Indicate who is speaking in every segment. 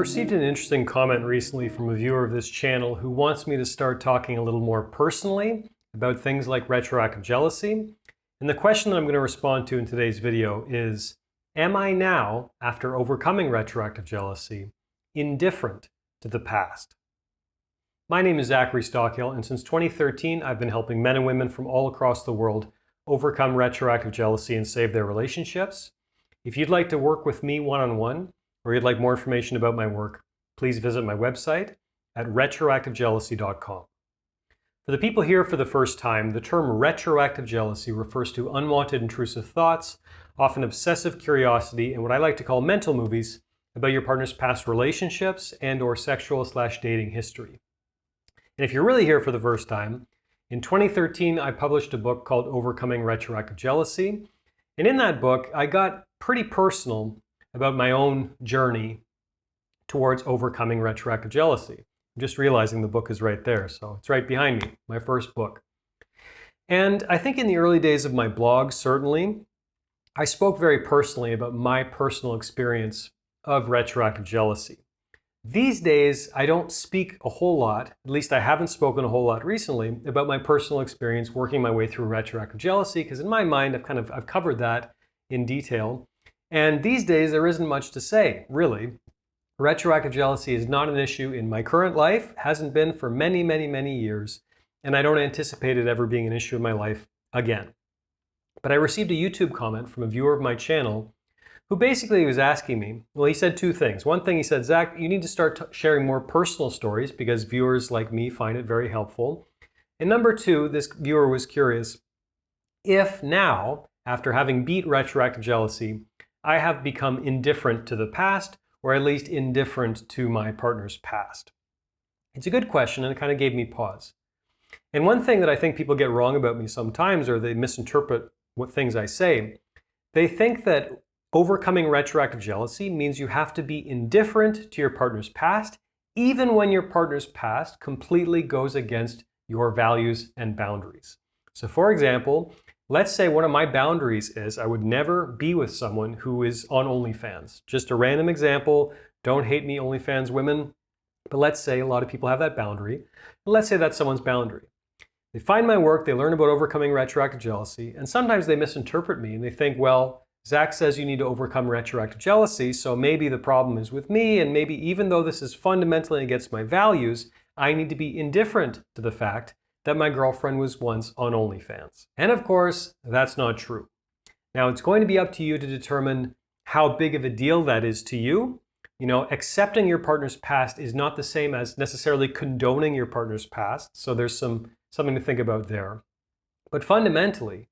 Speaker 1: received an interesting comment recently from a viewer of this channel who wants me to start talking a little more personally about things like retroactive jealousy. And the question that I'm going to respond to in today's video is, am I now, after overcoming retroactive jealousy, indifferent to the past? My name is Zachary Stockill, and since 2013, I've been helping men and women from all across the world overcome retroactive jealousy and save their relationships. If you'd like to work with me one-on-one, or you'd like more information about my work, please visit my website at retroactivejealousy.com. For the people here for the first time, the term retroactive jealousy refers to unwanted intrusive thoughts, often obsessive curiosity, and what I like to call mental movies about your partner's past relationships and/or sexual/dating history. And if you're really here for the first time, in 2013, I published a book called Overcoming Retroactive Jealousy. And in that book, I got pretty personal about my own journey towards overcoming retroactive jealousy. I'm just realizing the book is right there, so it's right behind me, my first book. And I think in the early days of my blog, certainly, I spoke very personally about my personal experience of retroactive jealousy. These days, I don't speak a whole lot, at least I haven't spoken a whole lot recently, about my personal experience working my way through retroactive jealousy, because in my mind, I've covered that in detail. And these days, there isn't much to say, really. Retroactive jealousy is not an issue in my current life, hasn't been for many, many, many years, and I don't anticipate it ever being an issue in my life again. But I received a YouTube comment from a viewer of my channel who basically was asking me, well, he said two things. One thing, he said, Zach, you need to start sharing more personal stories because viewers like me find it very helpful. And number two, this viewer was curious if now, after having beat retroactive jealousy, I have become indifferent to the past, or at least indifferent to my partner's past. It's a good question, and it kind of gave me pause. And one thing that I think people get wrong about me sometimes, or they misinterpret what things I say, they think that overcoming retroactive jealousy means you have to be indifferent to your partner's past, even when your partner's past completely goes against your values and boundaries. So for example, let's say one of my boundaries is I would never be with someone who is on OnlyFans. Just a random example, don't hate me OnlyFans women, but let's say a lot of people have that boundary. Let's say that's someone's boundary. They find my work, they learn about overcoming retroactive jealousy, and sometimes they misinterpret me and they think, well, Zach says you need to overcome retroactive jealousy, so maybe the problem is with me, and maybe even though this is fundamentally against my values, I need to be indifferent to the fact that my girlfriend was once on OnlyFans. And of course, that's not true. Now, it's going to be up to you to determine how big of a deal that is to you. You know, accepting your partner's past is not the same as necessarily condoning your partner's past, so there's something to think about there. But fundamentally,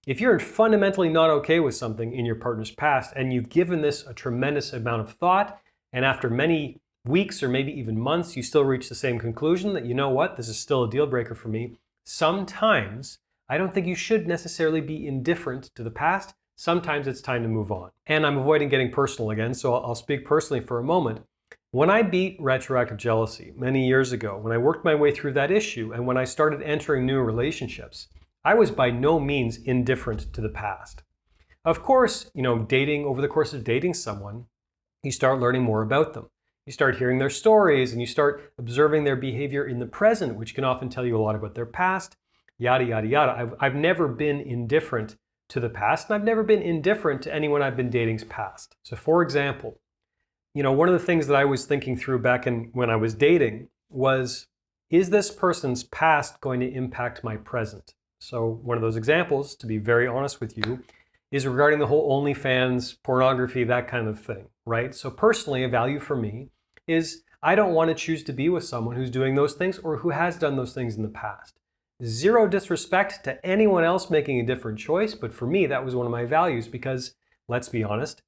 Speaker 1: if you're fundamentally not okay with something in your partner's past and you've given this a tremendous amount of thought, and after many weeks or maybe even months, you still reach the same conclusion that, you know what, this is still a deal breaker for me, sometimes I don't think you should necessarily be indifferent to the past. Sometimes it's time to move on. And I'm avoiding getting personal again, so I'll speak personally for a moment. When I beat retroactive jealousy many years ago, when I worked my way through that issue and when I started entering new relationships, I was by no means indifferent to the past. Of course, you know, over the course of dating someone, you start learning more about them. You start hearing their stories and you start observing their behavior in the present, which can often tell you a lot about their past, yada, yada, yada. I've never been indifferent to the past, and I've never been indifferent to anyone I've been dating's past. So for example, you know, one of the things that I was thinking through back when I was dating was, is this person's past going to impact my present? So one of those examples, to be very honest with you, is regarding the whole OnlyFans, pornography, that kind of thing, right? So personally, a value for me is I don't want to choose to be with someone who's doing those things or who has done those things in the past. Zero disrespect to anyone else making a different choice, but for me, that was one of my values because, let's be honest,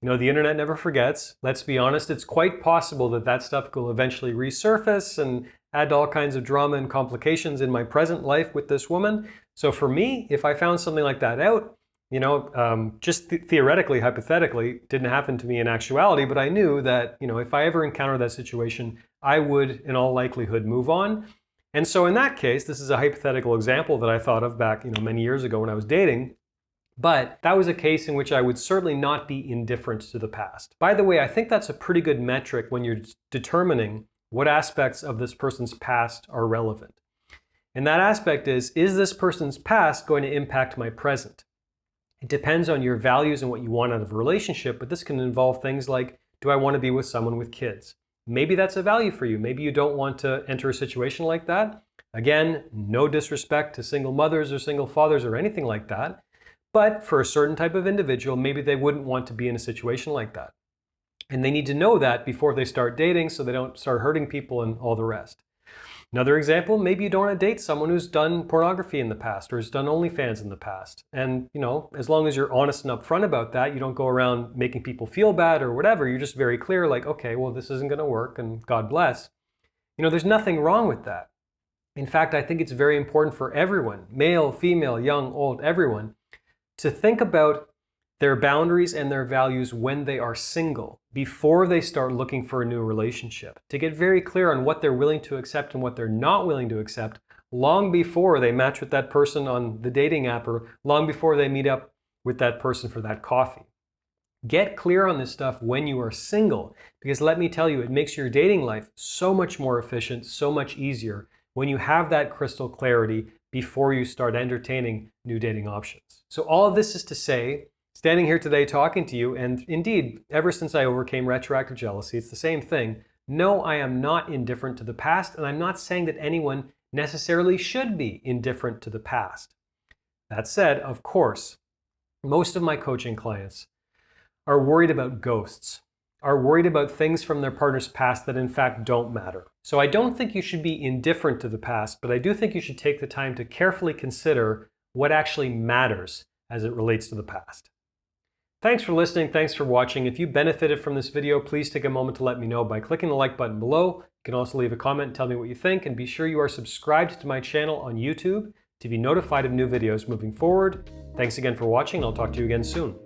Speaker 1: you know, the internet never forgets. Let's be honest, it's quite possible that that stuff will eventually resurface and add all kinds of drama and complications in my present life with this woman. So for me, if I found something like that out, you know, just theoretically, hypothetically, didn't happen to me in actuality, but I knew that, you know, if I ever encountered that situation, I would, in all likelihood, move on. And so in that case, this is a hypothetical example that I thought of back, you know, many years ago when I was dating. But that was a case in which I would certainly not be indifferent to the past. By the way, I think that's a pretty good metric when you're determining what aspects of this person's past are relevant. And that aspect is this person's past going to impact my present? It depends on your values and what you want out of a relationship, but this can involve things like, do I want to be with someone with kids? Maybe that's a value for you. Maybe you don't want to enter a situation like that. Again, no disrespect to single mothers or single fathers or anything like that. But for a certain type of individual, maybe they wouldn't want to be in a situation like that. And they need to know that before they start dating so they don't start hurting people and all the rest. Another example, maybe you don't want to date someone who's done pornography in the past or has done OnlyFans in the past. And, as long as you're honest and upfront about that, you don't go around making people feel bad or whatever. You're just very clear, like, okay, well, this isn't going to work and God bless. There's nothing wrong with that. In fact, I think it's very important for everyone, male, female, young, old, everyone, to think about their boundaries and their values when they are single, before they start looking for a new relationship, to get very clear on what they're willing to accept and what they're not willing to accept long before they match with that person on the dating app or long before they meet up with that person for that coffee. Get clear on this stuff when you are single, because let me tell you, it makes your dating life so much more efficient, so much easier when you have that crystal clarity before you start entertaining new dating options. So all of this is to say, standing here today talking to you, and indeed, ever since I overcame retroactive jealousy, it's the same thing. No, I am not indifferent to the past, and I'm not saying that anyone necessarily should be indifferent to the past. That said, of course, most of my coaching clients are worried about ghosts, are worried about things from their partner's past that in fact don't matter. So I don't think you should be indifferent to the past, but I do think you should take the time to carefully consider what actually matters as it relates to the past. Thanks for listening. Thanks for watching. If you benefited from this video, please take a moment to let me know by clicking the like button below. You can also leave a comment and tell me what you think, and be sure you are subscribed to my channel on YouTube to be notified of new videos moving forward. Thanks again for watching. I'll talk to you again soon.